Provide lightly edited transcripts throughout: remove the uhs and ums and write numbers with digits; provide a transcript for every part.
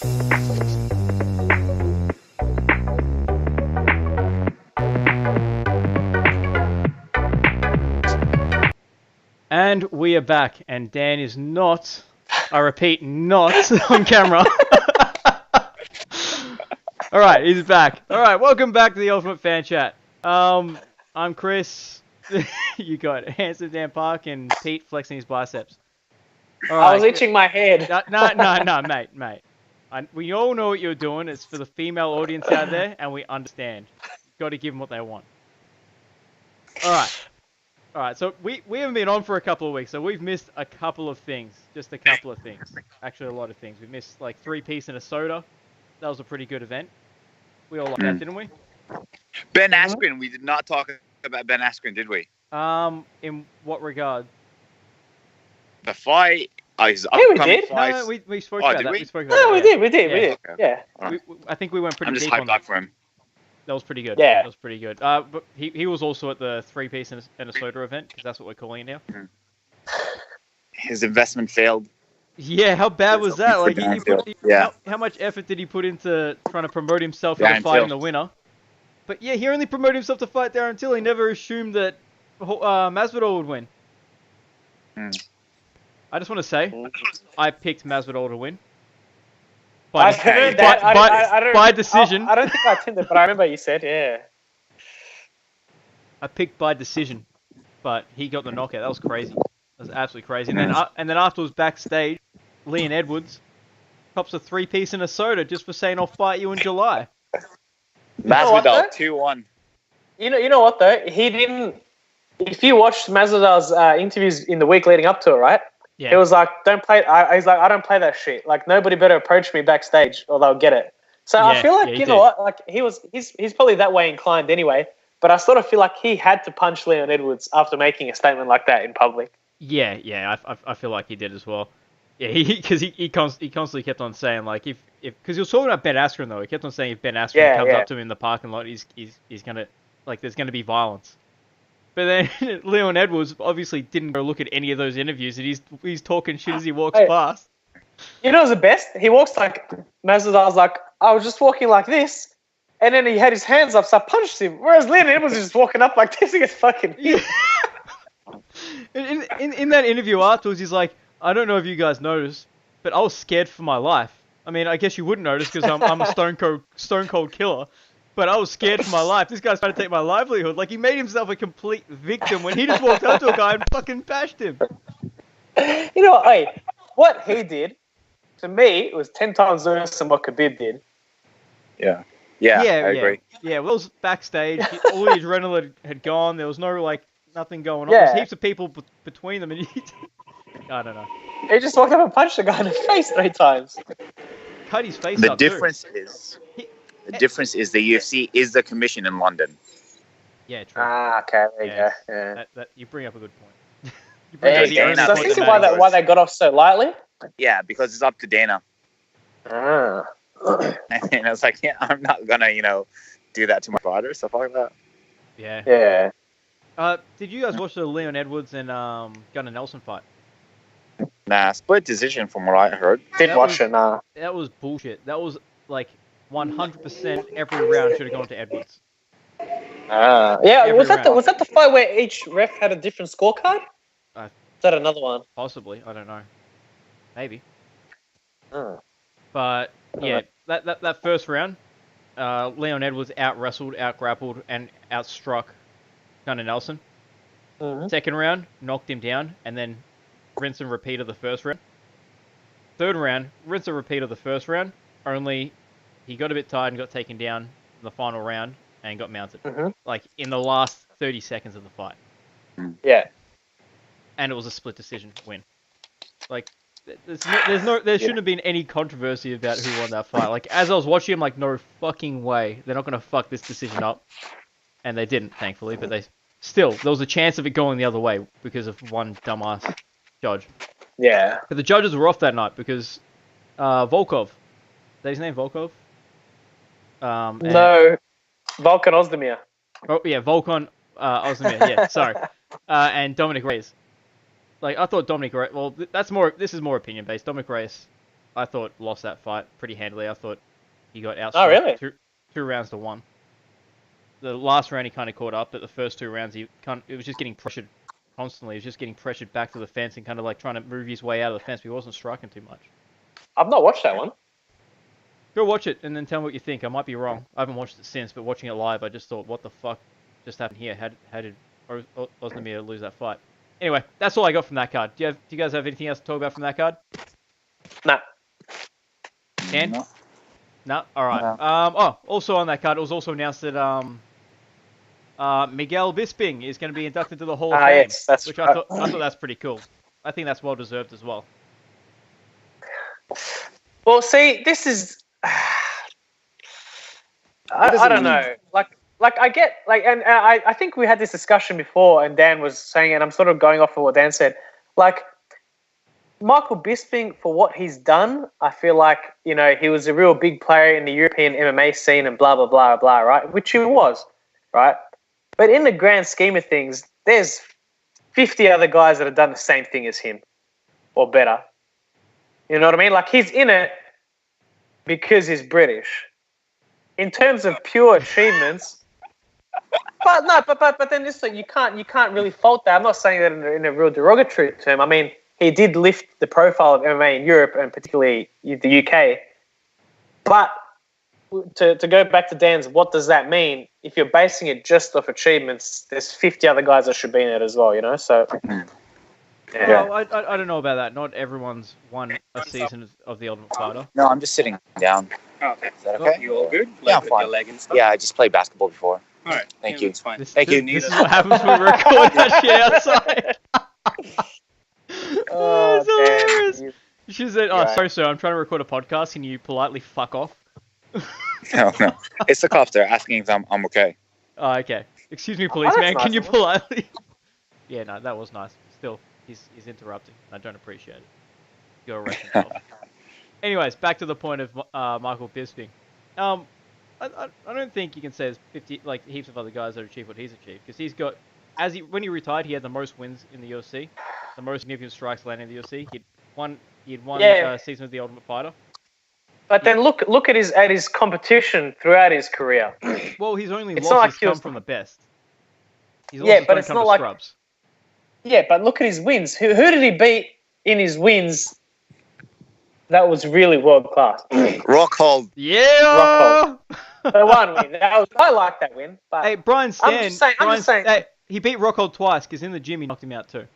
And we are back, and Dan is not, I repeat, not on camera. Alright, he's back. Alright, welcome back to the Ultimate Fan Chat. I'm Chris. You got handsome Dan Park and Pete flexing his biceps. I was itching my head. No, mate. We all know what you're doing. It's for the female audience out there, and we understand. You've got to give them what they want. Alright, so we haven't been on for a couple of weeks, so we've missed a couple of things. Just a couple of things. Actually, a lot of things. We missed like 3-piece and a soda. That was a pretty good event. We all liked that, didn't we? Ben Askren. We did not talk about Ben Askren, did we? In what regard? The fight. His Yeah, we upcoming did. fight. No, we spoke about that. We? We spoke about No, that. we did. Okay. Yeah. I think we went pretty I'm just deep on hyped that. up for him. That was pretty good. Yeah. That was pretty good. But he was also at the 3-piece and a soda event, because that's what we're calling it now. His investment failed. Yeah, how bad was that? Like, Yeah. how much effort did he put into trying to promote himself Darren into fighting Till. the winner? But yeah, he only promoted himself to fight Darren Till. He never assumed that Masvidal would win. I just want to say, I picked Masvidal to win. I heard that. By decision. I don't think I attended, but I remember you said, yeah. I picked by decision, but he got the knockout. That was crazy. That was absolutely crazy. And then afterwards, backstage, Leon Edwards cops a 3-piece and a soda just for saying, "I'll fight you in July." Masvidal 2-1. You know what though? He didn't. If you watched Masvidal's interviews in the week leading up to it, right? Yeah. It was like, don't play. He's like, I don't play that shit. Like, nobody better approach me backstage or they'll get it. So I feel like, you know what? Like, he's probably that way inclined anyway. But I sort of feel like he had to punch Leon Edwards after making a statement like that in public. Yeah, I feel like he did as well. Yeah, because he constantly kept on saying, like, because he was talking about Ben Askren though. He kept on saying if Ben Askren comes up to him in the parking lot, he's gonna, like, there's gonna be violence. But then Leon Edwards obviously didn't go look at any of those interviews, and he's talking shit as he walks past. You know what's the best? He walks like, Masvidal's like, I was just walking like this, and then he had his hands up, so I punched him. Whereas Leon Edwards is just walking up like this, he gets fucking hit. In that interview afterwards, he's like, I don't know if you guys noticed, but I was scared for my life. I mean, I guess you wouldn't notice because I'm a stone cold killer. But I was scared for my life. This guy's trying to take my livelihood. Like, he made himself a complete victim when he just walked up to a guy and fucking bashed him. You know, hey, what he did, to me, it was 10 times worse than what Khabib did. Yeah, I agree. Yeah, well, it was backstage. All the adrenaline had gone. There was no, like, nothing going on. There's heaps of people between them. And I don't know. He just walked up and punched the guy in the face 3 times. Cut his face The up, difference too. The difference is the UFC is the commission in London. Yeah, true. Okay, there you go. Yeah. That you bring up a good point. So I think why they got off so lightly? Yeah, because it's up to Dana. And I was like, yeah, I'm not gonna, do that to my father, stuff like that. Yeah. Did you guys watch the Leon Edwards and Gunnar Nelson fight? Nah, split decision from what I heard. Didn't watch it, nah. That was bullshit. That was like 100% every round should have gone to Edwards. Was that the fight where each ref had a different scorecard? Is that another one? Possibly, I don't know. Maybe. But yeah, that first round, Leon Edwards out-wrestled, out-grappled, and out-struck Gunnar Nelson. Second round, knocked him down, and then rinse and repeat of the first round. Third round, rinse and repeat of the first round, only he got a bit tired and got taken down in the final round and got mounted. Like, in the last 30 seconds of the fight. Yeah. And it was a split decision win. Like, there shouldn't have been any controversy about who won that fight. Like, as I was watching, I'm like, no fucking way. They're not going to fuck this decision up. And they didn't, thankfully, but there was a chance of it going the other way because of one dumbass judge. Yeah. But the judges were off that night because Volkov. Is that his name, Volkov? No. Volkan Ozdemir. Oh, yeah, Volkan Ozdemir. Yeah, sorry. And Dominic Reyes. Like, I thought Dominic Reyes... Well, this is more opinion-based. Dominic Reyes, I thought lost that fight pretty handily. I thought he got out. Oh, really? Two rounds to 1. The last round he kind of caught up, but the first 2 rounds it was just getting pressured constantly. He was just getting pressured back to the fence and kind of like trying to move his way out of the fence, but he wasn't striking too much. I've not watched that one. Go watch it and then tell me what you think. I might be wrong. I haven't watched it since, but watching it live, I just thought, what the fuck just happened here? How did Ozdemir lose that fight? Anyway, that's all I got from that card. Do you guys have anything else to talk about from that card? Nah. Dan? No? Alright. No. Also on that card, it was also announced that Miguel Bisping is going to be inducted to the Hall of Fame. Yes, that's which I thought that's pretty cool. I think that's well deserved as well. Well, see, this is... I don't know. Like I get, and I think we had this discussion before, and Dan was saying, and I'm sort of going off of what Dan said, like, Michael Bisping, for what he's done, I feel like, he was a real big player in the European MMA scene and blah, blah, blah, blah, right? Which he was, right? But in the grand scheme of things, there's 50 other guys that have done the same thing as him or better. You know what I mean? Like, he's in it because he's British. In terms of pure achievements, but then this, you can't really fault that. I'm not saying that in a real derogatory term. I mean, he did lift the profile of MMA in Europe and particularly the UK. But to go back to Dan's, what does that mean? If you're basing it just off achievements, there's 50 other guys that should be in it as well, So, yeah. Well, I don't know about that. Not everyone's won a season of The Ultimate Fighter. No, I'm just sitting down. Oh, okay. Is that okay? You all good? Yeah, I'm fine. Your leg and stuff? Yeah, I just played basketball before. All right. Thank you. That's fine. Thank you. This is what happens when we record that shit outside. Oh, it's hilarious. She said, sorry, sir, I'm trying to record a podcast. Can you politely fuck off? No. It's the cops. They're asking if I'm okay. Oh, okay. Excuse me, policeman. Nice Can you politely... Yeah, no, that was nice. Still, he's interrupting. I don't appreciate it. Go arrest himself. Anyways, back to the point of Michael Bisping. I don't think you can say there's 50 heaps of other guys that achieved what he's achieved, because he's got, when he retired, he had the most wins in the UFC, the most significant strikes landing in the UFC. He had won season of The Ultimate Fighter. But then look at his competition throughout his career. Well, his only losses come from the best. But it's not like scrubs. Yeah, but look at his wins. Who did he beat in his wins? That was really world class. Rockhold. Yeah. Rockhold. The one win. I like that win. But hey, Brian Stan. I'm just saying. Hey, he beat Rockhold twice because in the gym he knocked him out too.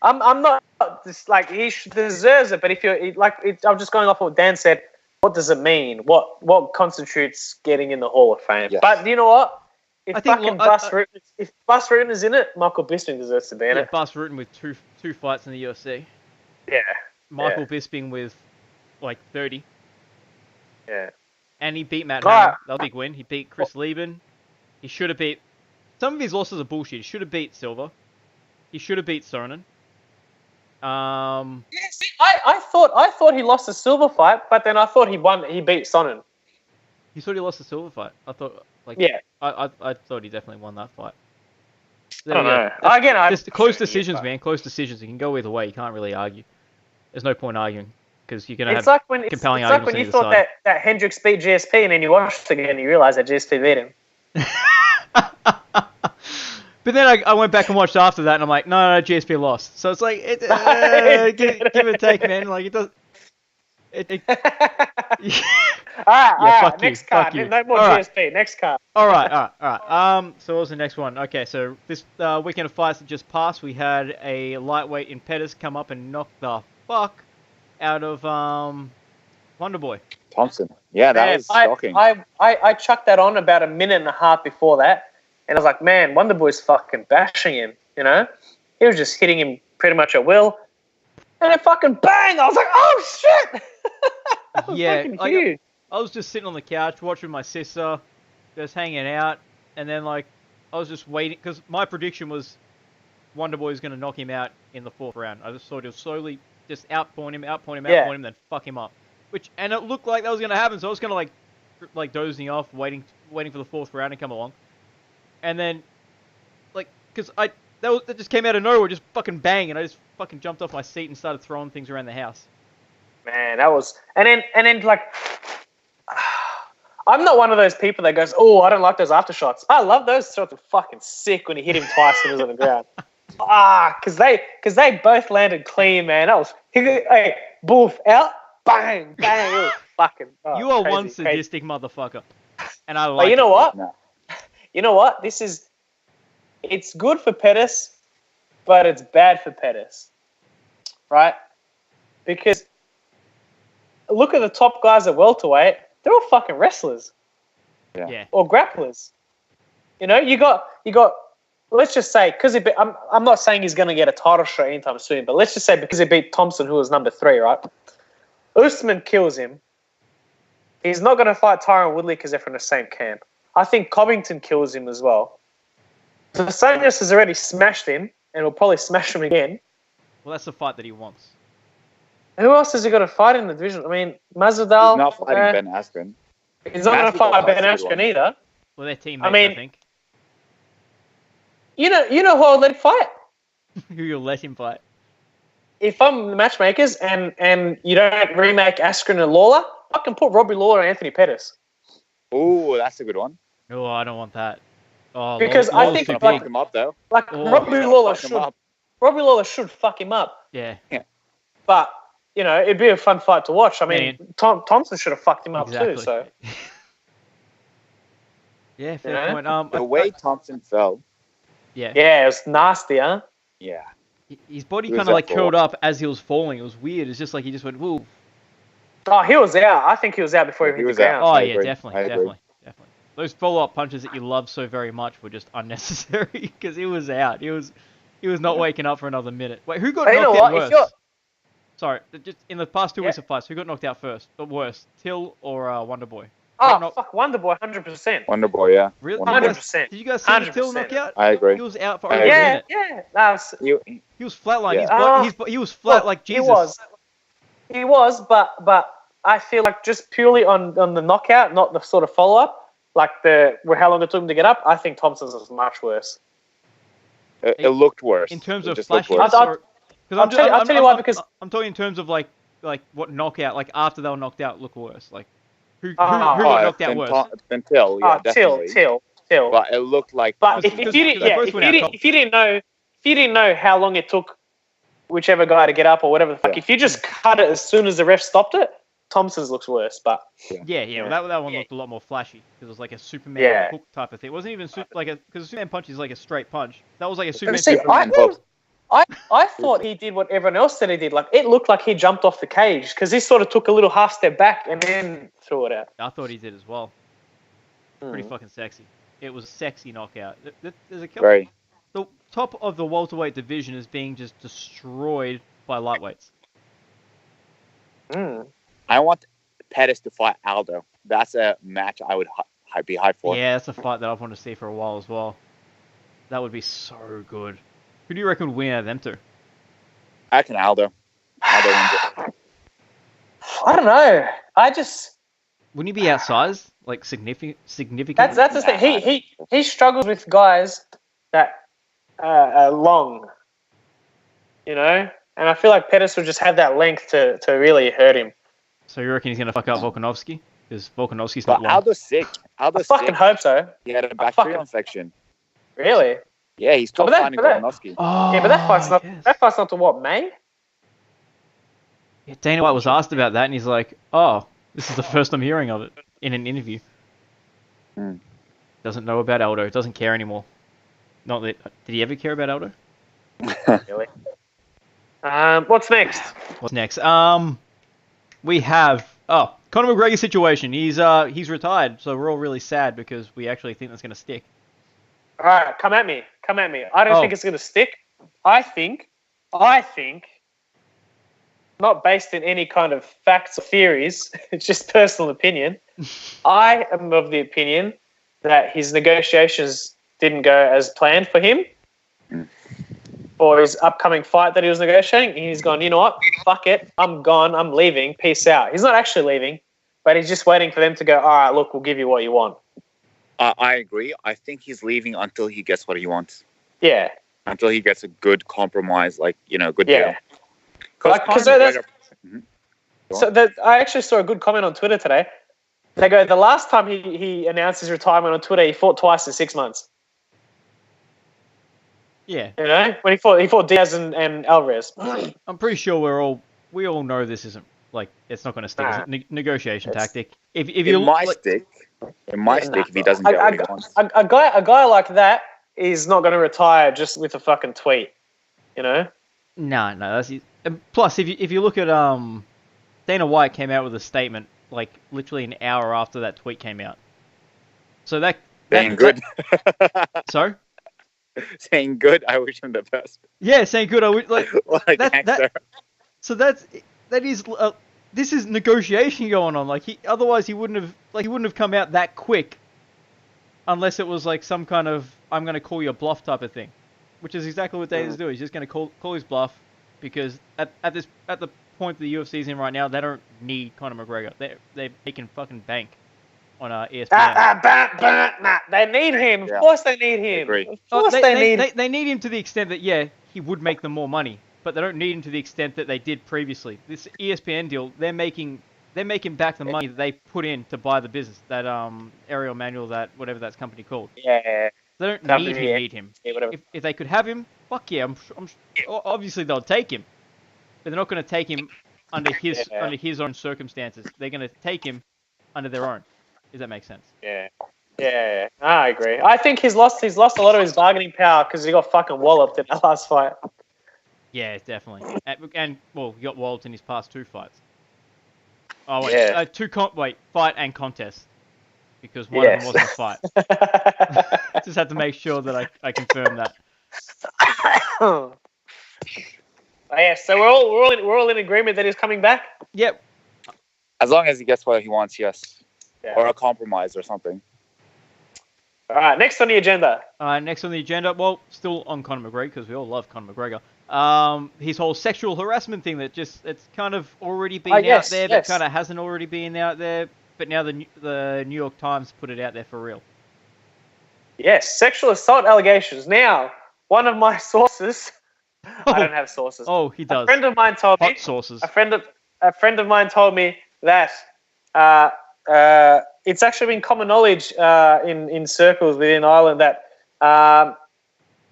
I'm not just he deserves it, but if you're I'm just going off what Dan said. What does it mean? What constitutes getting in the Hall of Fame? Yes. But you know what? If Bas Rutten is in it, Michael Bisping deserves to be in it. Bas Rutten with two fights in the UFC. Yeah. Michael Bisping with 30. Yeah. And he beat Matt Hammer. That was a big win. He beat Chris Lieben. He should have beat... Some of his losses are bullshit. He should have beat Silva. He should have beat Sonnen. Yes, I thought he lost the Silva fight, but then I thought he beat Sonnen. You thought he lost the Silva fight? I thought... yeah. I thought he definitely won that fight. I don't know. Again, just close decisions, man. Close decisions. You can go either way. You can't really argue. There's no point arguing because you're gonna have compelling arguments. It's like when you thought that Hendricks beat GSP, and then you watched it again and you realized that GSP beat him. But then I went back and watched after that, and I'm like, no, GSP lost. So it's like, give and take, man. Like it does. All right. Next card. No more GSP. Next card. All right. So what was the next one? Okay, so this weekend of fights that just passed, we had a lightweight in Pettis come up and knock the fuck out of Wonderboy Thompson. Yeah, that was shocking. I chucked that on about a minute and a half before that, and I was like, man, Wonderboy's fucking bashing him. He was just hitting him pretty much at will, and then fucking bang! I was like, oh shit! Yeah, I was just sitting on the couch watching my sister, just hanging out, and then I was just waiting because my prediction was Wonderboy was going to knock him out in the 4th round. I just thought he'll slowly just outpoint him, then fuck him up. And it looked like that was going to happen, so I was kind of dozing off, waiting for the 4th round to come along, and then because that just came out of nowhere, just fucking bang, and I just fucking jumped off my seat and started throwing things around the house. Man, that was, and then like, I'm not one of those people that goes, oh, I don't like those aftershots. I love those shots. Are fucking sick when he hit him twice when he was on the ground. Because they both landed clean, man. That was, hey, boof out, bang, bang. It was fucking. You are one sadistic motherfucker, and I like. But you know what? No. You know what? It's good for Pettis, but it's bad for Pettis, right? Because look at the top guys at welterweight; they're all fucking wrestlers, or grapplers. You know, you got. Let's just say because I'm not saying he's going to get a title shot anytime soon, but let's just say because he beat Thompson, who was number 3, right? Usman kills him. He's not going to fight Tyron Woodley because they're from the same camp. I think Covington kills him as well. So Sanyos has already smashed him and will probably smash him again. Well, that's the fight that he wants. Who else has he got to fight in the division? I mean, Masvidal. He's not fighting Ben Askren. He's not going to fight Ben Askren either. Well, they're teammates, I think. You know who I'll let him fight? Who you'll let him fight? If I'm the matchmakers and you don't remake Askren and Lawler, I can put Robbie Lawler and Anthony Pettis. Oh, that's a good one. Oh, I don't want that. Oh, because I think fuck him up though. Robbie Lawler should fuck him up. Yeah. But it'd be a fun fight to watch. I mean, Thompson should have fucked him up too. So. Yeah, fair point. The way Thompson fell. Yeah. Yeah, it was nasty, huh? Yeah. His body kind of like curled up as he was falling. It was weird. It's just like he just went, woo. Oh, he was out. I think he was out before he was out. Oh, yeah, definitely. Those follow-up punches that you love so very much were just unnecessary because he was out. He was not waking up for another minute. Wait, who got knocked out worse? Sorry, just in the past 2 weeks of fights, who got knocked out first? The worst, Till or Wonderboy? Fuck Wonderboy, 100%. Wonderboy, yeah. Really? 100%. Did you guys see the Till knockout? I agree. He was out for over a minute. Yeah. He was flatlined. He was flat like Jesus. He was, but I feel like just purely on the knockout, not the sort of follow-up, like how long it took him to get up, I think Thompson's was much worse. It looked worse. In terms of flashy. I'll tell you why, because I'm talking in terms of like what knockout, like after they were knocked out, look worse. Like who got knocked out worse? Till, definitely. Till. But it looked like. But if you didn't know how long it took whichever guy to get up or whatever the fuck, if you just cut it as soon as the ref stopped it, Thompson's looks worse. But well, that one looked a lot more flashy because it was like a Superman hook type of thing. It wasn't even because a Superman punch is like a straight punch. That was like a Superman. hook. I thought he did what everyone else said he did. Like, it looked like he jumped off the cage because he sort of took a little half step back and then threw it out. I thought he did as well. Pretty fucking sexy. It was a sexy knockout. There's a couple. Right. The top of the welterweight division is being just destroyed by lightweights. I want Pettis to fight Aldo. That's a match I would be hyped for. Yeah, that's a fight that I've wanted to see for a while as well. That would be so good. Who do you reckon would win out of them two? I reckon Aldo. Aldo wins it. I don't know. Wouldn't he be outsized? Like significant? That's the thing. He struggles with guys that are long. And I feel like Pettis would just have that length to really hurt him. So you reckon he's going to fuck up Volkanovski? Because Volkanovski's not long. Aldo's sick. I fucking hope so. He had a bacterial infection. Really? Yeah, he's still fighting Volkanovski. Yeah, but that fight's not to what, May? Yeah, Dana White was asked about that, and he's like, "Oh, this is the first I'm hearing of it in an interview." Doesn't know about Aldo. Doesn't care anymore. Not that. Did he ever care about Aldo? Really? What's next? We have Conor McGregor's situation. He's retired, so we're all really sad because we actually think that's going to stick. All right, come at me. I don't think it's going to stick. I think, not based in any kind of facts or theories, it's just personal opinion. I am of the opinion that his negotiations didn't go as planned for him for his upcoming fight that he was negotiating. And he's gone, you know what? Fuck it. I'm gone. I'm leaving. Peace out. He's not actually leaving, but he's just waiting for them to go, all right, look, we'll give you what you want. I agree. I think he's leaving until he gets what he wants. Yeah. until he gets a good compromise, good deal. Because I actually saw a good comment on Twitter today. They go, the last time he announced his retirement on Twitter, he fought twice in 6 months. Yeah. When he fought Diaz and Alvarez. I'm pretty sure we all know this isn't it's not going to stick. It's a negotiation tactic. If you stick if he doesn't get what he wants. A guy like that is not going to retire just with a fucking tweet. No. That's plus if you look at Dana White came out with a statement literally an hour after that tweet came out. So that good. Sorry. Saying good, I wish him the best. Yeah, saying good, I wish So that is this is negotiation going on. Otherwise he wouldn't have come out that quick, unless it was some kind of I'm going to call your bluff type of thing, which is exactly what Dana's doing. He's just going to call his bluff because at the point the UFC's in right now, they don't need Conor McGregor. They can fucking bank on ESPN. They need him. Of course they need him. Of course they need him to the extent that he would make them more money, but they don't need him to the extent that they did previously. This ESPN deal, they're making back the money that they put in to buy the business. That Ariel Manuel, that whatever that's company called. Yeah. They don't need him. Yeah, if they could have him, fuck yeah. I'm obviously they'll take him, but they're not going to take him under his own circumstances. They're going to take him under their own. Does that make sense? Yeah. I agree. I think he's lost a lot of his bargaining power because he got fucking walloped in that last fight. Yeah, definitely. And he got walloped in his past 2 fights. Oh wait, yeah. Fight and contest, because one of them wasn't a fight. Just had to make sure that I confirm that. Oh yeah, so we're all in agreement that he's coming back. Yep. As long as he gets what he wants, yes. Yeah. Or a compromise or something. All right, next on the agenda. Well, still on Conor McGregor, because we all love Conor McGregor. His whole sexual harassment thing it's kind of already been out there, but kind of hasn't already been out there. But now the New York Times put it out there for real. Yes, sexual assault allegations. Now, one of my sources, I don't have sources. Oh, he does. A friend of mine told me. Sources. A friend of mine told me that it's actually been common knowledge in circles within Ireland that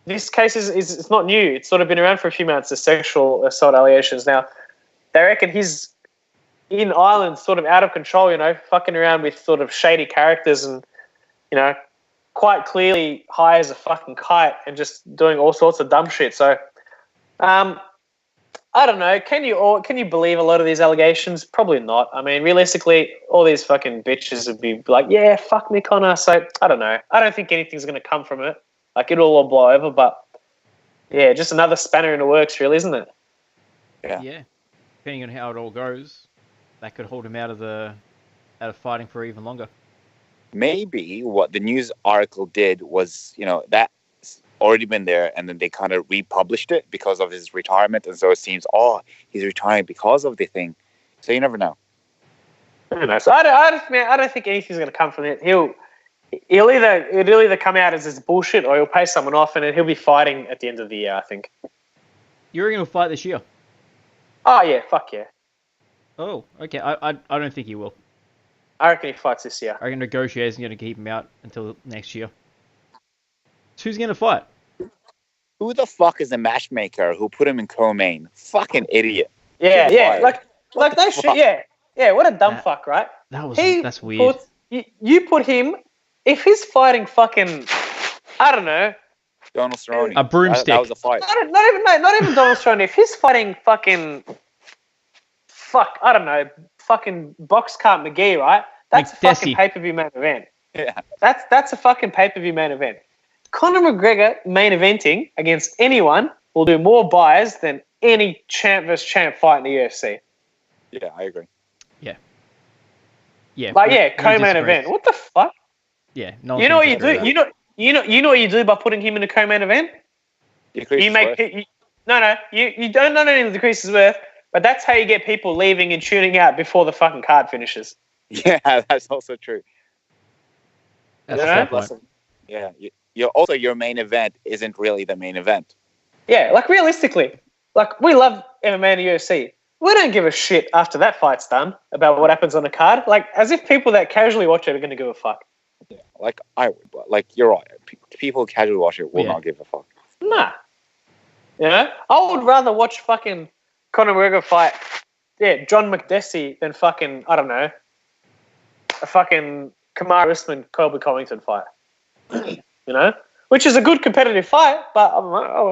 this case is not new. It's sort of been around for a few months, the sexual assault allegations. Now, they reckon he's in Ireland sort of out of control, fucking around with sort of shady characters and, quite clearly high as a fucking kite and just doing all sorts of dumb shit. So, I don't know. Can you believe a lot of these allegations? Probably not. I mean, realistically, all these fucking bitches would be like, yeah, fuck me, Conor. So, I don't know. I don't think anything's going to come from it. It'll all blow over, but yeah, just another spanner in the works, really, isn't it? Yeah. Depending on how it all goes, that could hold him out of fighting for even longer. Maybe what the news article did was, that's already been there, and then they kind of republished it because of his retirement, and so it seems, he's retiring because of the thing. So you never know. I don't know. So I don't think anything's going to come from it. It'll either come out as this bullshit, or he'll pay someone off, and he'll be fighting at the end of the year, I think. You reckon he'll fight this year? Oh yeah, fuck yeah. Oh, okay. I don't think he will. I reckon he fights this year. I reckon negotiations are going to keep him out until next year. Who's going to fight? Who the fuck is the matchmaker who put him in co-main? Fucking idiot. Yeah. Like that shit. Yeah. What a dumb fuck, right? That's weird. You put him. If he's fighting fucking, I don't know, Donald Cerrone, a broomstick. That was a fight. Not even Donald Cerrone. If he's fighting fucking, I don't know, fucking Boxcart McGee, right? That's a fucking pay-per-view main event. Yeah. That's a fucking pay-per-view main event. Conor McGregor main eventing against anyone will do more buys than any champ versus champ fight in the UFC. Yeah, I agree. Yeah. Co-main event. What the fuck? Yeah. You know what you do? You know what you do by putting him in a co-main event? You don't not only decrease his worth, but that's how you get people leaving and tuning out before the fucking card finishes. Yeah, that's also true. That's Yeah. Your main event isn't really the main event. Yeah, like realistically, like we love MMA and UFC. We don't give a shit after that fight's done about what happens on the card. Like, as if people that casually watch it are going to give a fuck. Yeah, like I would, but like you're right. People who casually watch it will not give a fuck. Nah. You know, I would rather watch fucking Conor McGregor fight, John McDessie than fucking, I don't know, a fucking Kamaru Usman Colby Covington fight. You know, which is a good competitive fight, but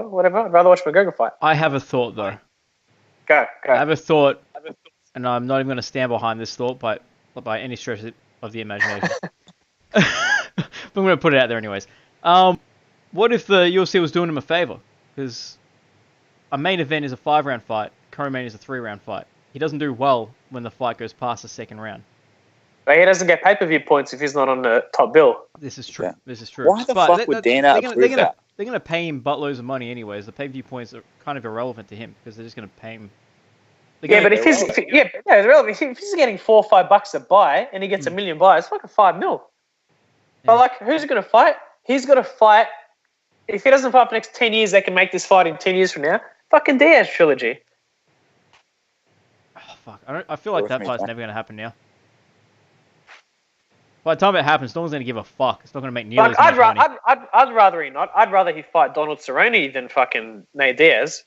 whatever. I'd rather watch McGregor fight. I have a thought though. Go. I have a thought, and I'm not even going to stand behind this thought by any stretch of the imagination. But I'm going to put it out there anyways. What if the UFC was doing him a favor? Because a main event is a 5-round fight. Co-main is a 3-round fight. He doesn't do well when the fight goes past the second round. But he doesn't get pay-per-view points if he's not on the top bill. This is true. Yeah. This is true. Why the fuck would Dana approve that? They're going to pay him buttloads of money anyways. The pay-per-view points are kind of irrelevant to him because they're just going to pay him. But if he's irrelevant. If he's getting $4 or $5 a buy and he gets $1 million buys, it's fucking $5 million. But like, who's he going to fight? He's got to fight. If he doesn't fight for the next 10 years, they can make this fight in 10 years from now. Fucking Diaz trilogy. Oh, fuck. I feel like that fight's never going to happen now. By the time it happens, no one's going to give a fuck. It's not going to make nearly as much money. I'd rather he not. I'd rather he fight Donald Cerrone than fucking Nate Diaz.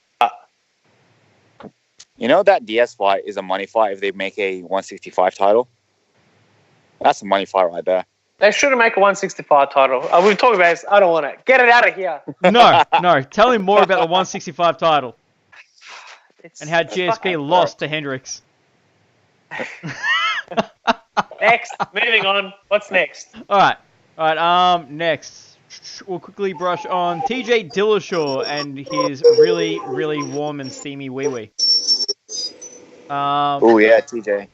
You know that Diaz fight is a money fight if they make a 165 title? That's a money fight right there. They shouldn't make a 165 title. We've talked about this. I don't want it. Get it out of here. No. Tell him more about the 165 title. And how GSP lost to Hendricks. Next. Moving on. What's next? All right. Next. We'll quickly brush on TJ Dillashaw and his really, really warm and steamy wee-wee. Oh, yeah, TJ.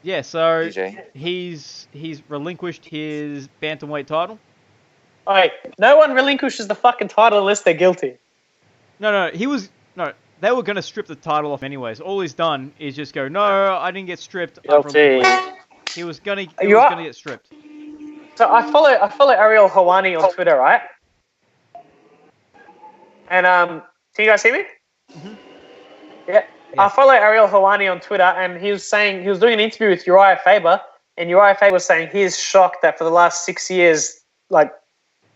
Yeah, so TJ. he's relinquished his bantamweight title. Alright, no one relinquishes the fucking title unless they're guilty. No, they were going to strip the title off anyways. All he's done is just go, no, I didn't get stripped. Guilty. He was going to get stripped. So I follow Ariel Helwani on Twitter, right? And can you guys hear me? Mm-hmm. Yeah. I follow Ariel Helwani on Twitter, and he was doing an interview with Uriah Faber, and Uriah Faber was saying he's shocked that for the last 6 years, like,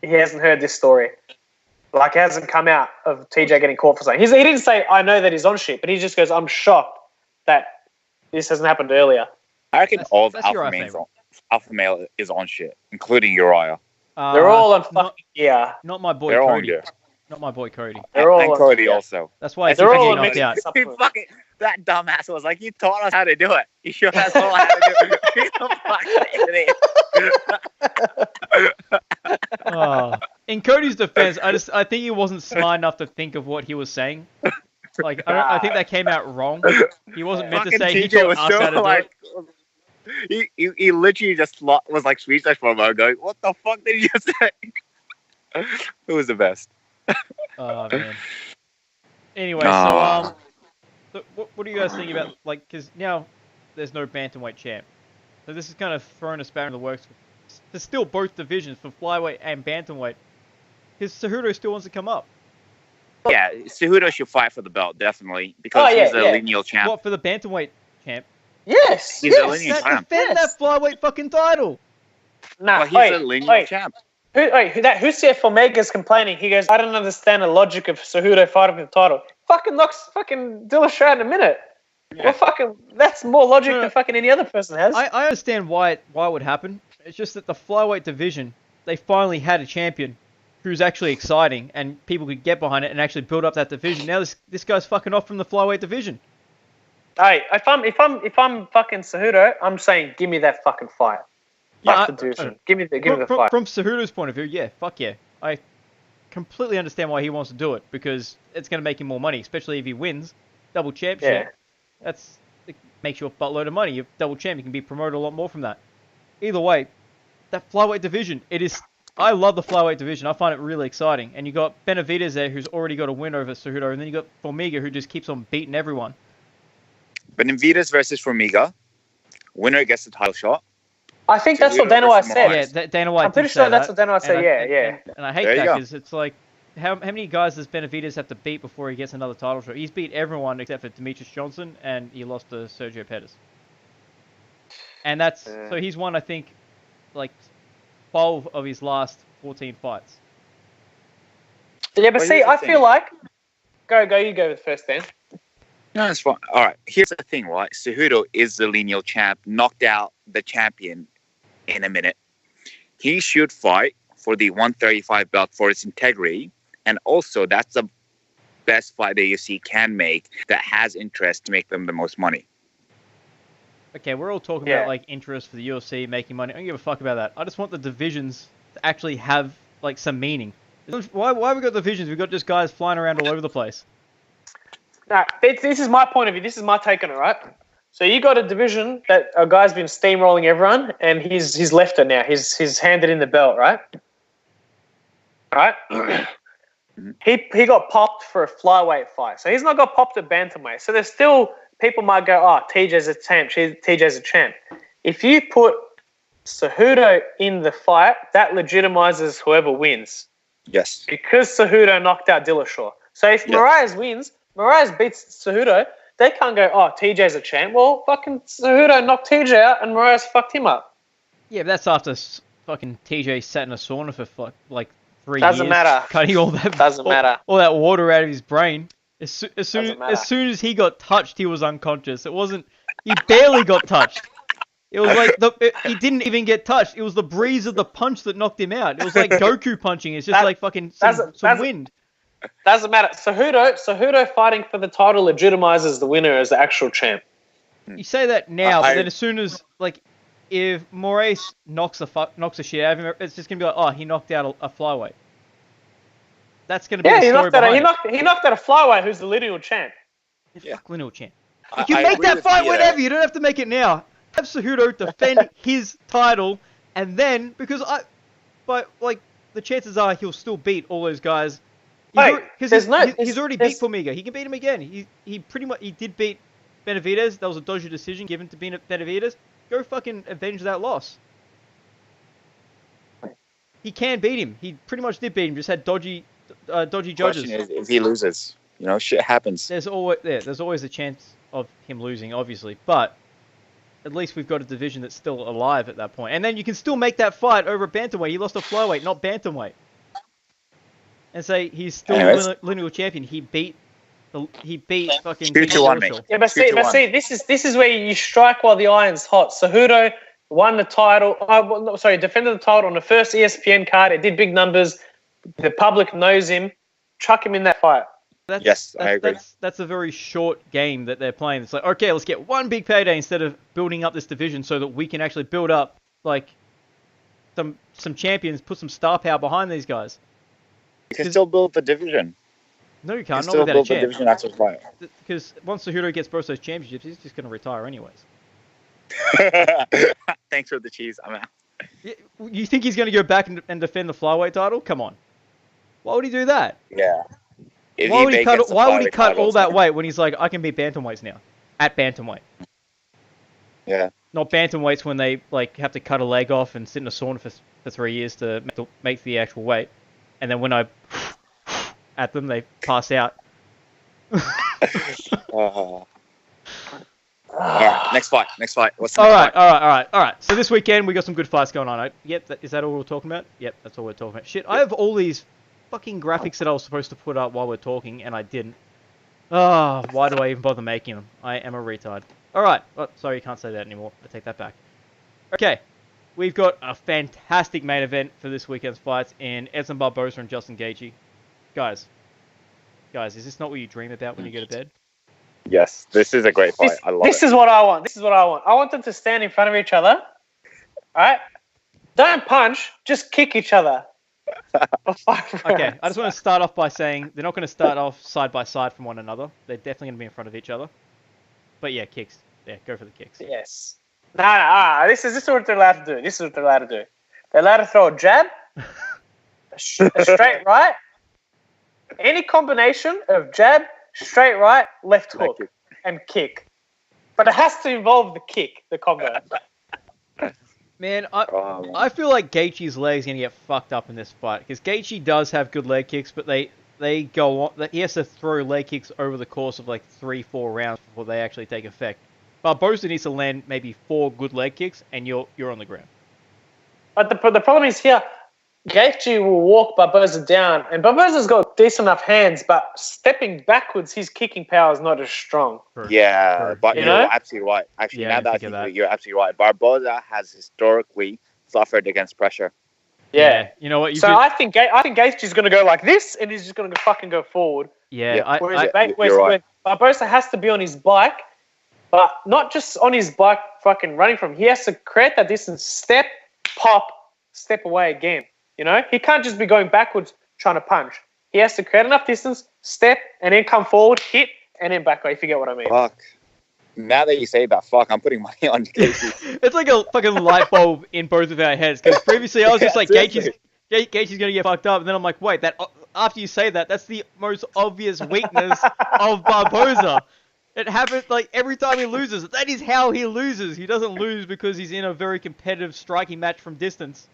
he hasn't heard this story. Like, it hasn't come out of TJ getting caught for something. He didn't say, I know that he's on shit, but he just goes, I'm shocked that this hasn't happened earlier. I reckon all of Alpha Male is on shit, including Uriah. They're all on fucking gear. Not my boy They're Cody. on Not my boy Cody. They're all and Cody also. That's why they're all knocked out. That dumbass was like, you taught us how to do it. You showed us all how to do it. In Cody's defense, I think he wasn't smart enough to think of what he was saying. Like, I think that came out wrong. He wasn't meant to say he taught us how to do it. He literally just was like speechless for a moment, going, "What the fuck did he just say?" Who was the best? Oh man. Anyway, so what do you guys think about, like, because now there's no bantamweight champ, so this is kind of thrown a spanner in the works. There's still both divisions for flyweight and bantamweight, because Cejudo still wants to come up. Yeah, Cejudo should fight for the belt definitely because he's a lineal champ. What, for the bantamweight champ? Yes, he's a lineal champ. Defend that flyweight fucking title. Nah, he's a lineal champ. Who said Formiga's complaining? He goes, I don't understand the logic of Cejudo fighting for the title. Fucking knocks fucking Dillashaw out in a minute. Yeah. Well, that's more logic than fucking any other person has. I understand why it would happen. It's just that the flyweight division, they finally had a champion who's actually exciting and people could get behind it and actually build up that division. Now this guy's fucking off from the flyweight division. Hey, if I'm fucking Cejudo, I'm saying give me that fucking fight. Yeah, the division. Give me the fight. From Cejudo's point of view, yeah, fuck yeah. I completely understand why he wants to do it because it's going to make him more money, especially if he wins double championship. Yeah. It makes you a buttload of money. You're double champ, you can be promoted a lot more from that. Either way, that flyweight division, I love the flyweight division. I find it really exciting. And you got Benavidez there, who's already got a win over Cejudo, and then you got Formiga, who just keeps on beating everyone. Benavidez versus Formiga, winner gets the title shot. I think that's what Dana White said. Yeah, Dana White. I'm pretty sure that's what Dana White said. Yeah. And I hate that because it's like how many guys does Benavidez have to beat before he gets another title shot? He's beat everyone except for Demetrius Johnson, and he lost to Sergio Pettis. And that's so he's won, I think, like 12 of his last 14 fights. Yeah, but see, I feel like you go first, Dan. No, it's fine. All right, here's the thing, right? Cejudo is the lineal champ, knocked out the champion in a minute. He should fight for the 135 belt for its integrity, and also that's the best fight the UFC can make that has interest to make them the most money. Okay, we're all talking about like interest for the UFC making money. I don't give a fuck about that. I just want the divisions to actually have like some meaning. Why have we got divisions? We've got just guys flying around all over the place. No, this is my point of view. This is my take on it, right? So you got a division that a guy's been steamrolling everyone, and he's left it now. He's handed in the belt, right? Right? He got popped for a flyweight fight, so he's not got popped at bantamweight. So there's still people might go, oh, TJ's a champ. TJ's a champ. If you put Cejudo in the fight, that legitimizes whoever wins. Yes. Because Cejudo knocked out Dillashaw. So if Moraes wins, Moraes beats Cejudo, they can't go, oh, TJ's a champ. Well, fucking Cejudo knocked TJ out and Moraes fucked him up. Yeah, but that's after fucking TJ sat in a sauna for like 3 years. Doesn't matter. Cutting all that all that water out of his brain. As soon as he got touched, he was unconscious. It wasn't. He barely got touched. It was like he didn't even get touched. It was the breeze of the punch that knocked him out. It was like Goku punching. It's just like fucking some wind. Doesn't matter. Cejudo fighting for the title legitimizes the winner as the actual champ. You say that now, but then as soon as like if Moraes knocks the shit out of him, it's just gonna be like, oh, he knocked out a flyweight. That's gonna be the story behind it. He knocked out a flyweight who's the lineal champ. Fuck lineal champ. You can make that fight whenever. You don't have to make it now. Have Cejudo defend his title, and then but the chances are he'll still beat all those guys. He's already beat Formiga. He can beat him again. He pretty much did beat Benavidez. That was a dodgy decision given to Benavidez. Go fucking avenge that loss. He can beat him. He pretty much did beat him. Just had dodgy judges. Question is, if he loses, shit happens. There's always a chance of him losing, obviously, but at least we've got a division that's still alive at that point. And then you can still make that fight over bantamweight. He lost a flyweight, not bantamweight. And say he's still lineal champion. He beat fucking 2-1, mate. Yeah, but see, this is where you strike while the iron's hot. Cejudo won the title. Defended the title on the first ESPN card. It did big numbers. The public knows him. Chuck him in that fight. I agree. That's a very short game that they're playing. It's like, okay, let's get one big payday instead of building up this division so that we can actually build up like some champions, put some star power behind these guys. You can still build the division. No, you can't. Not without a champ. Because once Cejudo gets both those championships, he's just going to retire anyways. Thanks for the cheese. I'm out. You think he's going to go back and defend the flyweight title? Come on. Why would he do that? Yeah. Why would he cut all that weight when he's like, I can beat bantamweights now at bantamweight? Yeah. Not bantamweights when they like have to cut a leg off and sit in a sauna for 3 years to make the actual weight, and then when I at them, they pass out. All right, next fight. What's the next fight? All right. So this weekend we got some good fights going on. Yep, is that all we're talking about? Yep, that's all we're talking about. Shit, I have all these fucking graphics that I was supposed to put up while we're talking, and I didn't. Why do I even bother making them? I am a retard. All right. Oh, sorry, you can't say that anymore. I take that back. Okay, we've got a fantastic main event for this weekend's fights in Edson Barboza and Justin Gaethje. Guys, is this not what you dream about when you go to bed? Yes, this is a great fight. I love it. This is what I want. I want them to stand in front of each other. All right? Don't punch, just kick each other. Okay, I just want to start off by saying they're not going to start off side by side from one another. They're definitely going to be in front of each other. But yeah, kicks. Yeah, go for the kicks. Yes. No. This is what they're allowed to do. They're allowed to throw a jab, a straight right, any combination of jab, straight right, left hook, and kick. But it has to involve the kick, the combo. Man, I feel like Gaethje's leg's gonna get fucked up in this fight because Gaethje does have good leg kicks, but they go on. He has to throw leg kicks over the course of like 3-4 rounds before they actually take effect. Barbosa needs to land maybe 4 good leg kicks, and you're on the ground. But the problem is here, Gaethje will walk Barbosa down, and Barbosa's got decent enough hands, but stepping backwards, his kicking power is not as strong. Yeah, but you're absolutely right. Actually, now that I think of it, you're absolutely right. Barbosa has historically suffered against pressure. Yeah. You know what? I think Gaethje's going to go like this, and he's just going to fucking go forward. Yeah. Whereas Barbosa has to be on his bike, but not just on his bike fucking running from him. He has to create that distance, step, pop, step away again. You know? He can't just be going backwards trying to punch. He has to create enough distance, step, and then come forward, hit, and then back away, if you get what I mean. Fuck. Now that you say that, I'm putting money on Gaethje. It's like a fucking light bulb in both of our heads, because previously I was just like, Gaethje's going to get fucked up, and then I'm like, wait, after you say that, that's the most obvious weakness of Barbosa. It happens like every time he loses. That is how he loses. He doesn't lose because he's in a very competitive striking match from distance.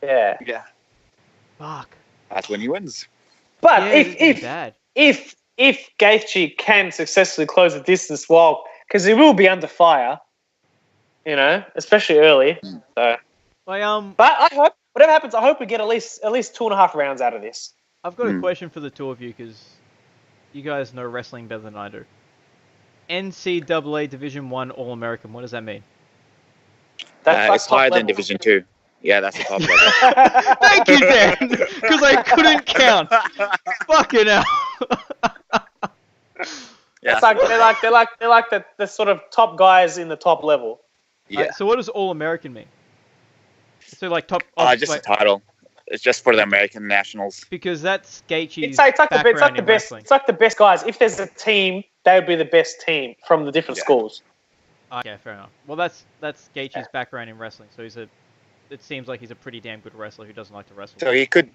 Yeah. Fuck. That's when he wins. But if Gaethje can successfully close the distance, because he will be under fire, you know, especially early. So. But I hope whatever happens, I hope we get at least 2.5 rounds out of this. I've got a question for the two of you because you guys know wrestling better than I do. NCAA Division 1 All-American, what does that mean? It's higher than Division 2. Yeah, that's the top level. Thank you, Dan, because I couldn't count. Fucking hell. Yeah. They're like the sort of top guys in the top level. Yeah. So what does All-American mean? So like top. Just a title. It's just for the American nationals. Because that's Gaethje's it's like the best. Wrestling. It's like the best guys. If there's a team, they would be the best team from the different schools. Okay, fair enough. Well, that's Gaethje's background in wrestling. So it seems like he's a pretty damn good wrestler who doesn't like to wrestle. So he could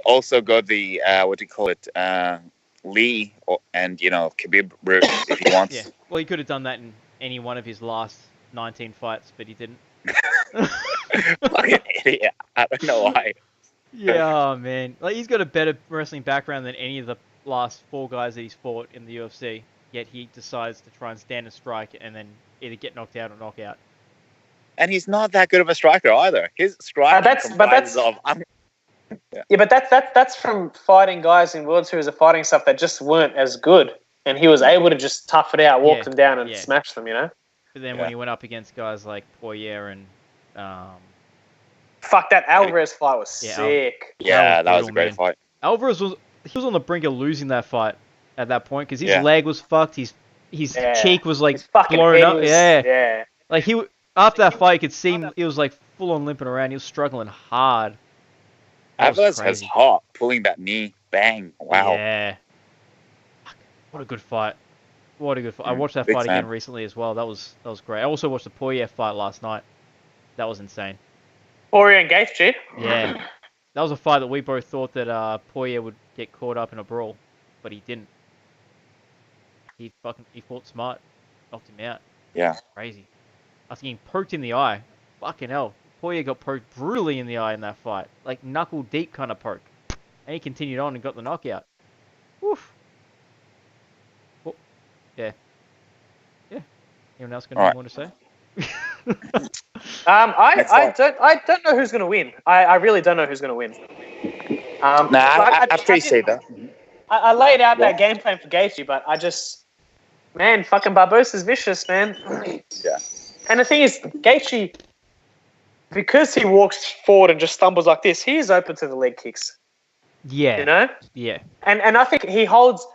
also go the what do you call it, Lee and Khabib route if he wants. Yeah. Well, he could have done that in any one of his last 19 fights, but he didn't. Fucking idiot. I don't know why. Yeah, man. Like he's got a better wrestling background than any of the last 4 guys that he's fought in the UFC. Yet he decides to try and stand and strike and then either get knocked out or knock out. And he's not that good of a striker either. His striking that's from fighting guys in World Series of Fighting stuff that just weren't as good, and he was able to just tough it out, walk them down, and smash them. You know. But then when he went up against guys like Poirier and fuck, that Alvarez fight was sick. That was a great fight. Alvarez was on the brink of losing that fight at that point because his leg was fucked. His cheek was like blown up. Yeah. Like after that fight, you could see he was like full on limping around. He was struggling hard. Alvarez has heart pulling that knee. Bang! Wow. Yeah. What a good fight. I watched that fight again recently as well. That was great. I also watched the Poirier fight last night. That was insane. Poirier and Gaethje. Yeah. That was a fight that we both thought that Poirier would get caught up in a brawl, but he didn't. He fought smart, knocked him out. Yeah. Crazy. I was getting poked in the eye. Fucking hell. Poirier got poked brutally in the eye in that fight. Like knuckle deep kind of poke. And he continued on and got the knockout. Woof. Well, yeah. Anyone else got anything more to say? I don't know who's gonna win. I really don't know who's gonna win. After you say that. I laid out that game plan for Gaethje, but fucking Barbosa's vicious, man. Yeah. And the thing is, Gaethje, because he walks forward and just stumbles like this, he is open to the leg kicks. Yeah. You know? Yeah. And I think he holds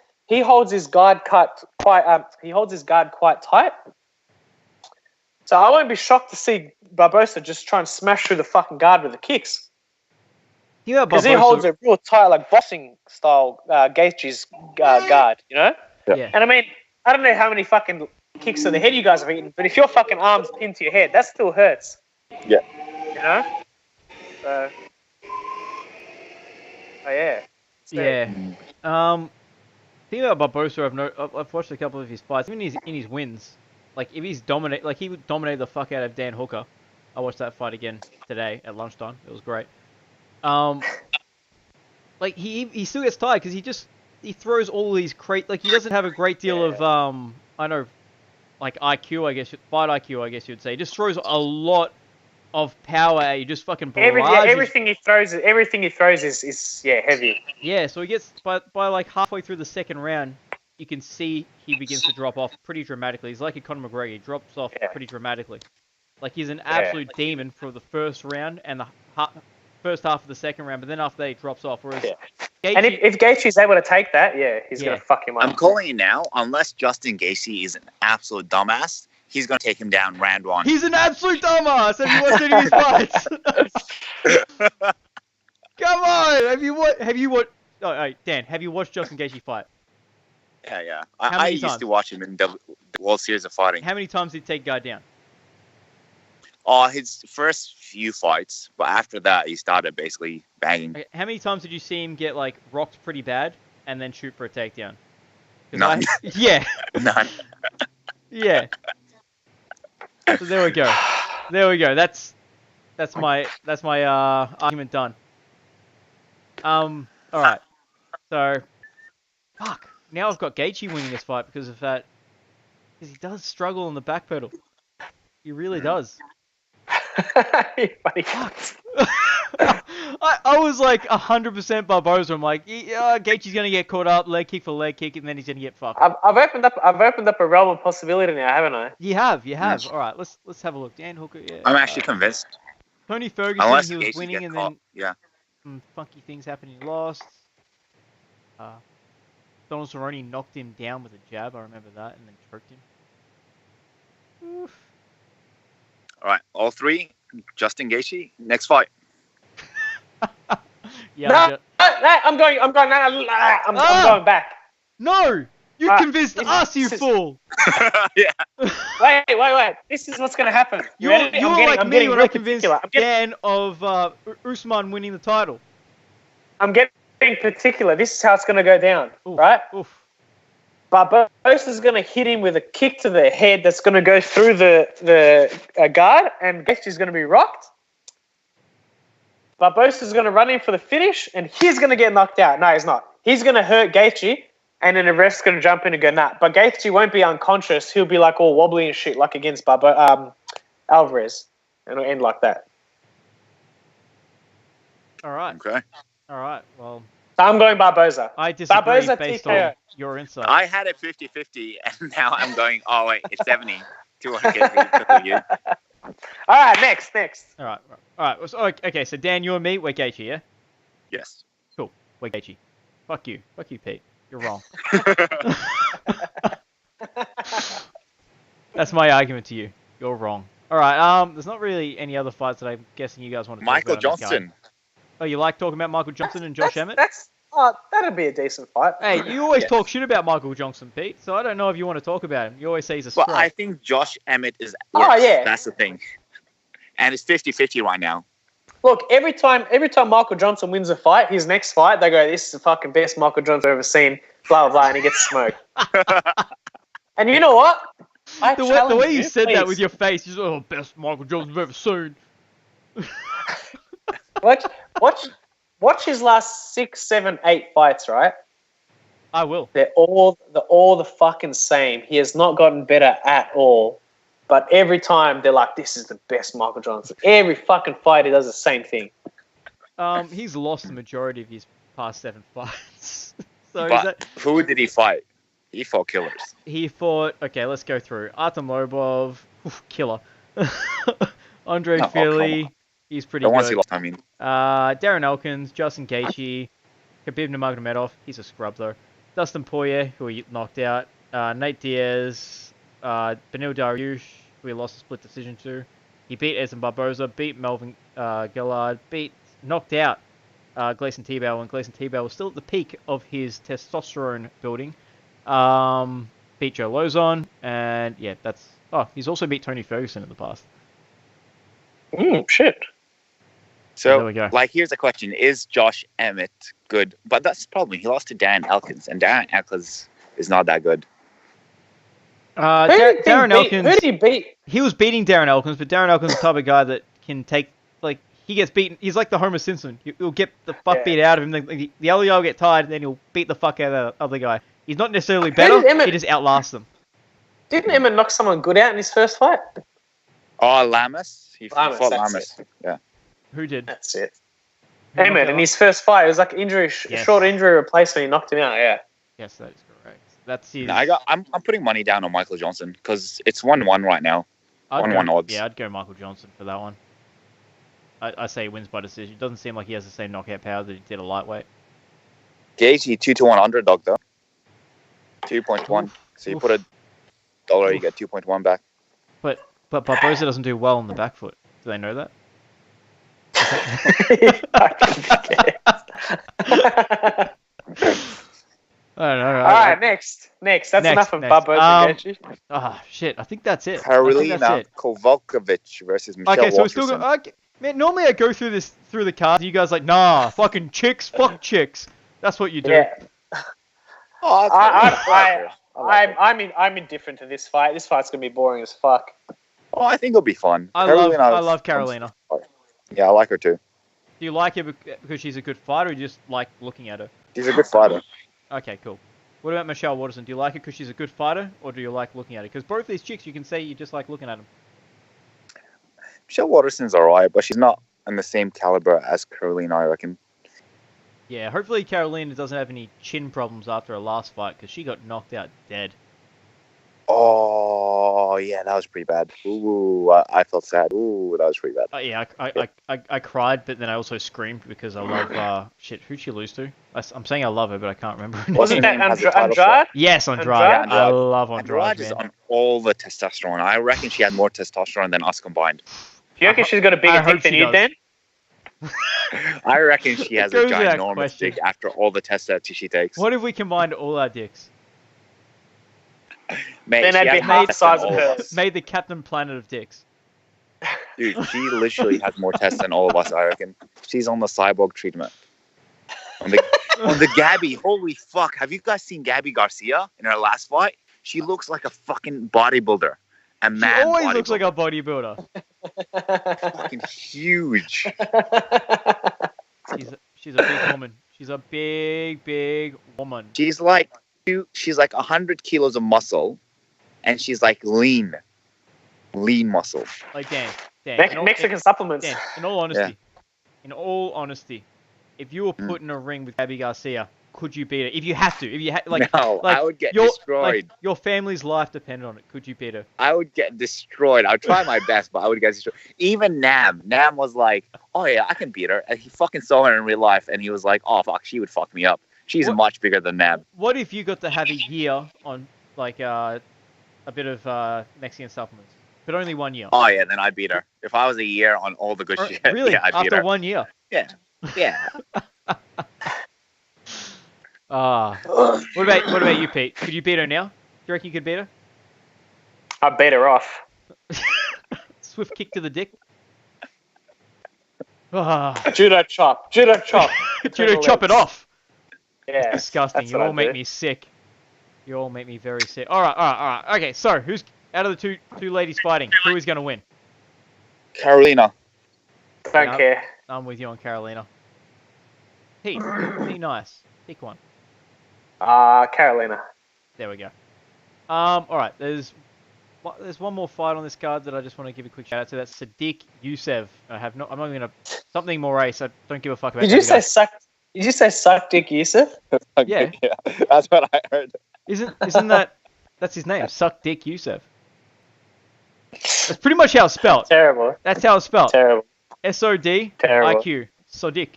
his guard quite tight. So I won't be shocked to see Barbosa just try and smash through the fucking guard with the kicks. Yeah, because he holds a real tight, like boxing style Gaethje's guard, you know? Yeah. And I mean, I don't know how many fucking kicks to the head you guys have eaten, but if your fucking arm's pinned to your head, that still hurts. Yeah. You know? So. Oh yeah. Yeah. Thing about Barbosa, I've watched a couple of his fights. Even in his wins, like if he's he would dominate the fuck out of Dan Hooker. I watched that fight again today at lunchtime. It was great. Like he still gets tired because he throws all these like he doesn't have a great deal of I know, like IQ, I guess, fight IQ, I guess you'd say. He just throws a lot of power at you, just fucking barrages. Everything he throws is heavy. Yeah, so he gets by like halfway through the second round, you can see he begins to drop off pretty dramatically. He's like a Conor McGregor, he drops off pretty dramatically. Like he's an absolute demon for the first round and the first half of the second round, but then after that he drops off. Whereas Gaethje, and if Gaethje's able to take that, he's gonna fuck him up. I'm calling it now. Unless Justin Gaethje is an absolute dumbass, he's gonna take him down round one. He's an absolute dumbass. Have you watched any of his fights? Come on. Have you watched? Oh, Dan, have you watched Justin Gaethje fight? Yeah. I used to watch him in the World Series of Fighting. How many times did he take guy down? His first few fights, but after that he started basically banging. Okay, how many times did you see him get like rocked pretty bad and then shoot for a takedown? None. None. Yeah. So there we go. That's my argument done. All right. So, fuck. Now I've got Gaethje winning this fight because of that. Because he does struggle on the back pedal. He really does. Fuck. I was like 100% Barboza. I'm like, Gaethje's gonna get caught up, leg kick for leg kick, and then he's gonna get fucked. I've opened up a realm of possibility now, haven't I? You have. Yes. All right, let's have a look. Dan Hooker. Yeah. I'm actually convinced. Tony Ferguson, he was winning, and then some funky things happened. He lost. Donald Cerrone knocked him down with a jab. I remember that, and then choked him. Oof. All right, all three. Justin Gaethje, next fight. I'm going back. No, you convinced us, you fool. Yeah. Wait. This is what's going to happen. You're like me when I convinced Dan of Usman winning the title. I'm getting particular. This is how it's going to go down, right? Oof. Barbosa's going to hit him with a kick to the head that's going to go through the guard, and Gaethje's going to be rocked. Barbosa's going to run in for the finish, and he's going to get knocked out. No, he's not. He's going to hurt Gaethje, and then the ref's going to jump in and go, nah. But Gaethje won't be unconscious. He'll be like all wobbly and shit, like against Alvarez. And it'll end like that. All right. Okay. All right. Well, so I'm going Barboza. I disagree Barboza based TKO. on your insight. I had it 50-50, and now I'm going, oh, wait, it's 70. 200 you. All right, next. All right. So, okay, so Dan, you and me, we're Gaethje, yeah? Yes. Cool. We're Gaethje. Fuck you, Pete. You're wrong. That's my argument to you. You're wrong. All right. There's not really any other fights that I'm guessing you guys want to talk Michael about. Johnson. Oh, you like talking about Michael Johnson and Josh Emmett? That'd be a decent fight. Hey, you always talk shit about Michael Johnson, Pete. So I don't know if you want to talk about him. You always say he's a scrub. Well, I think Josh Emmett is. That's the thing. And it's 50-50 right now. Look, every time Michael Johnson wins a fight, his next fight, they go, "This is the fucking best Michael Johnson I've ever seen." Blah blah blah, and he gets smoked. And you know what? The way you said that with your face, you're like, best Michael Johnson I've ever seen. Watch his last 6, 7, 8 fights, right? I will. They're all the fucking same. He has not gotten better at all. But every time they're like, this is the best Michael Johnson. Every fucking fight he does the same thing. He's lost the majority of his past 7 fights. Who did he fight? He fought killers. He fought, okay, let's go through. Artem Lobov, killer. Andre Fili, he's pretty good. Once he lost, I mean. Darren Elkins, Justin Gaethje, Khabib Nurmagomedov, he's a scrub though. Dustin Poirier, who he knocked out. Nate Diaz, Beneil Dariush, who he lost a split decision to. He beat Edson Barboza, beat Melvin Gillard, knocked out Gleison Tibau when Gleison Tibau was still at the peak of his testosterone building. Beat Joe Lozon, and yeah, that's... Oh, he's also beat Tony Ferguson in the past. Shit. So, there we go. Here's a question. Is Josh Emmett good? But that's the problem. He lost to Dan Elkins, and Dan Elkins is not that good. Darren Elkins. Who did he beat? He was beating Darren Elkins, but Darren Elkins is the type of guy that can take, like, he gets beaten. He's like the Homer Simpson. He'll get the fuck beat out of him. The other guy will get tired, and then he'll beat the fuck out of the other guy. He's not necessarily better. He just outlasts them. Didn't Emmett knock someone good out in his first fight? Oh, Lamas. He fought Lamas. Yeah. Who did? That's it. Emmett in his first fight, it was like short injury replacement. He knocked him out. Yeah. Yes, that is correct. That's his. No, I'm putting money down on Michael Johnson because it's 1-1 right now. 1-1 odds. Yeah, I'd go Michael Johnson for that one. I say he wins by decision. It doesn't seem like he has the same knockout power that he did a lightweight. Gaethje 2-1 underdog though. 2.1. So you put $1, you get 2.1 back. But Barboza doesn't do well on the back foot. Do they know that? I don't know. All right, next. That's enough of Barboza. Shit. I think that's it. Karolina Kowalkiewicz versus Michelle Waterson. Okay, so we're still going. Man, normally I go through the cards. You guys are like, nah, fucking chicks, fuck chicks. That's what you do. Yeah. I'm indifferent to this fight. This fight's gonna be boring as fuck. Oh, I think it'll be fun. I love Karolina. Yeah, I like her too. Do you like her because she's a good fighter, or you just like looking at her? She's a good fighter. Okay, cool. What about Michelle Waterson? Do you like her because she's a good fighter, or do you like looking at her? Because both these chicks, you can say you just like looking at them. Michelle Waterson's alright, but she's not in the same caliber as Karolina, I reckon. Yeah, hopefully Karolina doesn't have any chin problems after her last fight, because she got knocked out dead. Oh, yeah, that was pretty bad. Ooh, I felt sad. Ooh, that was pretty bad. Yeah, I cried, but then I also screamed because I love, shit, who'd she lose to? I'm saying I love her, but I can't remember her name. Wasn't that Andrade? Yes, Andrade. I love Andrade. Andrade is on all the testosterone. I reckon she had more testosterone than us combined. Do you reckon she's got a bigger dick than you, Dan? I reckon she has a ginormous dick after all the tests that she takes. What if we combined all our dicks? Mate, then that'd be half the size of hers. Made the Captain Planet of dicks. Dude, she literally has more tests than all of us, I reckon. She's on the cyborg treatment. On the Gabby, holy fuck. Have you guys seen Gabby Garcia in her last fight? She looks like a fucking bodybuilder. She always looks like a bodybuilder. Fucking huge. She's a big woman. She's a big woman. She's like 100 kilos of muscle, and she's like lean muscle. Like Dan. Mexican supplements. Dan, in all honesty, if you were put in a ring with Gabby Garcia, could you beat her? If you have to, no, I would get destroyed. Your family's life depended on it. Could you beat her? I would get destroyed. I would try my best, but I would get destroyed. Even Nam was like, "Oh yeah, I can beat her." And he fucking saw her in real life, and he was like, "Oh fuck, she would fuck me up." She's much bigger than Nam. What if you got to have a year on like a bit of Mexican supplements, but only 1 year? Oh yeah, then I'd beat her. If I was a year on all the good shit, really? Yeah, I'd beat her. After 1 year? Yeah. What about you, Pete? Could you beat her now? Do you reckon you could beat her? I'd beat her off. Swift kick to the dick. Judo chop. Judo chop it off. Yeah. It's disgusting. You all make me sick. You all make me very sick. All right. Okay, so who's out of the two ladies fighting? Who is going to win? Karolina. Don't care. I'm with you on Karolina. Pete, be nice. Pick one. Karolina. There we go. All right. There's one more fight on this card that I just want to give a quick shout out to. That's Sadiq Youssef. I'm not gonna something more race. I don't give a fuck about. Did you say suck Dick Youssef? Yeah, that's what I heard. Isn't that's his name? Suck Dick Youssef. That's pretty much how it's spelled. Terrible. That's how it's spelled. Terrible. SODIQ. Sadiq.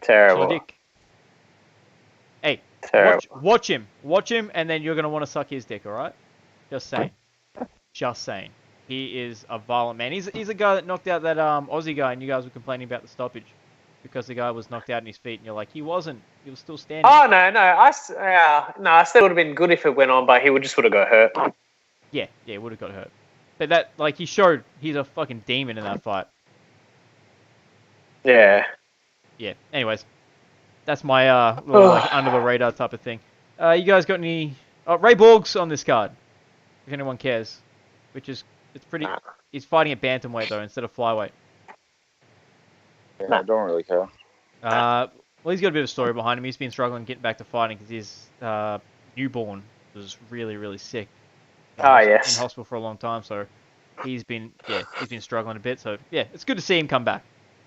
Terrible. Sadiq. Hey, watch him, and then you're gonna want to suck his dick. All right? Just saying. He is a violent man. He's a guy that knocked out that Aussie guy, and you guys were complaining about the stoppage because the guy was knocked out in his feet, and you're like, he wasn't. He was still standing. Oh no! I said it would have been good if it went on, but he would have got hurt. Yeah, would have got hurt. But that, like, he showed he's a fucking demon in that fight. Yeah. Yeah. Anyways, that's my little like under the radar type of thing. You guys got any Ray Borg's on this card? if anyone cares. It's pretty. He's fighting at bantamweight though instead of flyweight. Yeah, I don't really care. Well, he's got a bit of a story behind him. He's been struggling getting back to fighting because his newborn was really, really sick. Yes. In hospital for a long time, so he's been struggling a bit. So yeah, it's good to see him come back.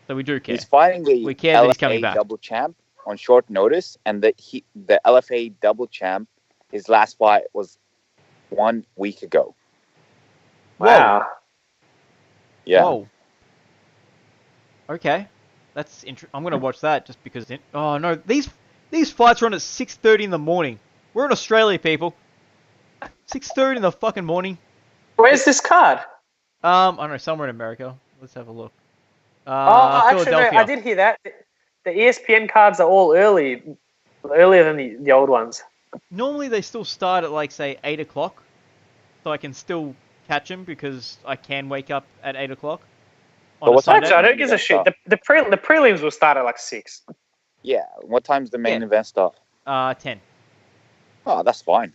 So we do care. He's fighting the we care that he's coming back. double champ on short notice, and the LFA double champ, his last fight was 1 week ago. Wow. Yeah. Whoa. Okay, that's interesting. I'm gonna watch that just because. Oh no, these fights are on at 6:30 in the morning. We're in Australia, people. 6:30 in the fucking morning. Where's this card? I don't know, somewhere in America. Let's have a look. Actually, no, I did hear that. The ESPN cards are all earlier than the old ones. Normally they still start at like say 8 o'clock, so I can still catch them because I can wake up at 8 o'clock. I don't give a shit. The prelims will start at like 6. Yeah. What time's the main event start? 10. Oh, that's fine.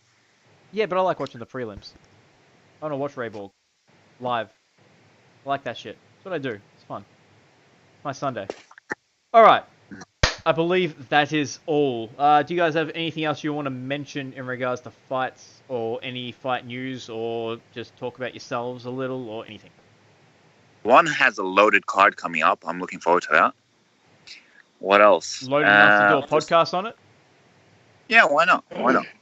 Yeah, but I like watching the prelims. I want to watch Rayborg live. I like that shit. That's what I do. It's fun. My Sunday. All right. I believe that is all. Do you guys have anything else you want to mention in regards to fights or any fight news or just talk about yourselves a little or anything? One has a loaded card coming up. I'm looking forward to that. What else? Loaded enough to do a podcast on it? Yeah, why not?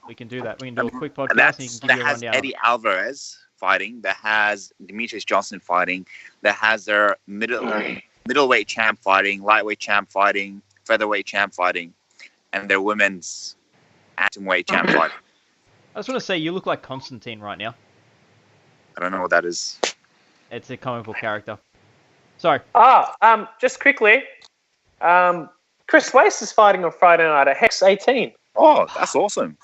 We can do that. We can do a quick podcast and you can give you a rundown. That has Eddie Alvarez fighting. That has Demetrius Johnson fighting. That has their middleweight champ fighting, lightweight champ fighting, featherweight champ fighting, and their women's atomweight champ fighting. I just want to say you look like Constantine right now. I don't know what that is. It's a comic book character. Sorry. Just quickly, Chris Wace is fighting on Friday night at Hex 18. Oh, that's awesome.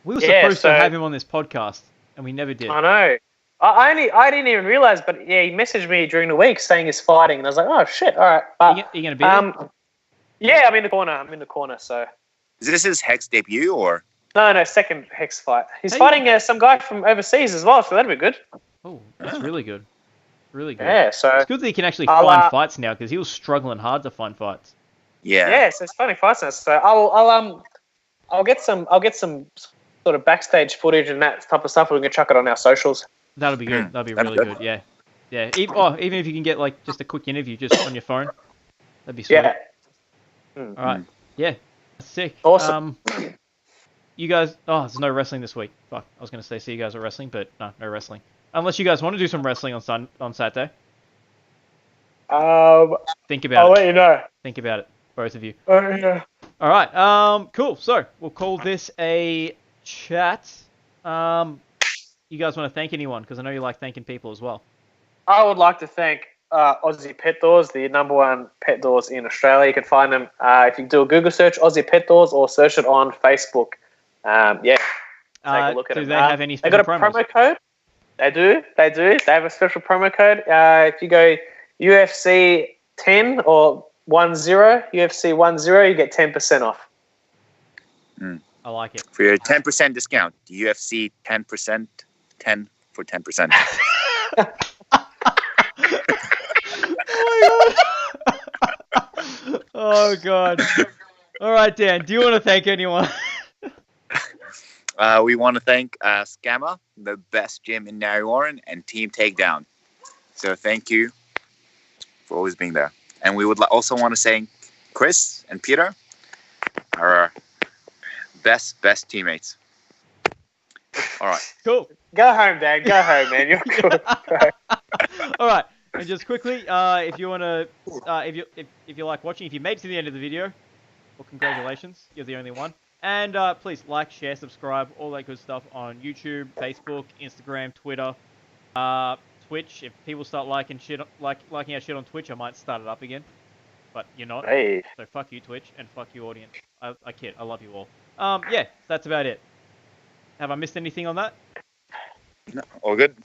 We were supposed to have him on this podcast, and we never did. I know. I didn't even realize, but yeah, he messaged me during the week saying he's fighting, and I was like, oh shit, all right. But, are you gonna be there? Yeah, I'm in the corner. So. Is this his Hex debut or? No, second Hex fight. He's fighting some guy from overseas as well, so that'd be good. Oh, that's really good. Really good. Yeah, so it's good that he can actually find fights now because he was struggling hard to find fights. Yeah. Yeah, so it's finding fights now. So I'll get some sort of backstage footage and that type of stuff. We can chuck it on our socials. That'll be good. That'll be really good. Yeah. Yeah. Even if you can get like just a quick interview just on your phone, that'd be sweet. Yeah. All right. Yeah. That's sick. Awesome. You guys. Oh, there's no wrestling this week. Fuck. I was gonna say see you guys at wrestling, but no wrestling. Unless you guys want to do some wrestling on Saturday. Think about it. I'll let you know. Think about it, both of you. Yeah. All right. Cool. So we'll call this a chat. You guys want to thank anyone? Because I know you like thanking people as well. I would like to thank Aussie Pet Doors, the #1 pet doors in Australia. You can find them if you do a Google search, Aussie Pet Doors, or search it on Facebook. Take a look at them. Do they have any special They got a promo code? They do. They have a special promo code. If you go UFC 10 or 10, UFC 10, you get 10% off. I like it. For your 10% discount, UFC 10%, 10 for 10%. Oh God. All right, Dan. Do you want to thank anyone? We want to thank Scammer, the best gym in Narre Warren, and Team Takedown. So thank you for always being there. And we would also want to thank Kris and Peter, our best teammates. All right. Cool. Go home, Dan. Go home, man. You're cool. All right. And just quickly, if you want to, if you like watching, if you made it to the end of the video, well, congratulations. You're the only one. And please like, share, subscribe, all that good stuff on YouTube, Facebook, Instagram, Twitter, Twitch. If people start liking our shit on Twitch, I might start it up again. But you're not. Hey. So fuck you, Twitch, and fuck you, audience. I kid. I love you all. Yeah, that's about it. Have I missed anything on that? No, all good.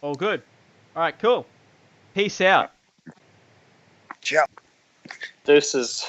All good. All right, cool. Peace out. Ciao. Deuces.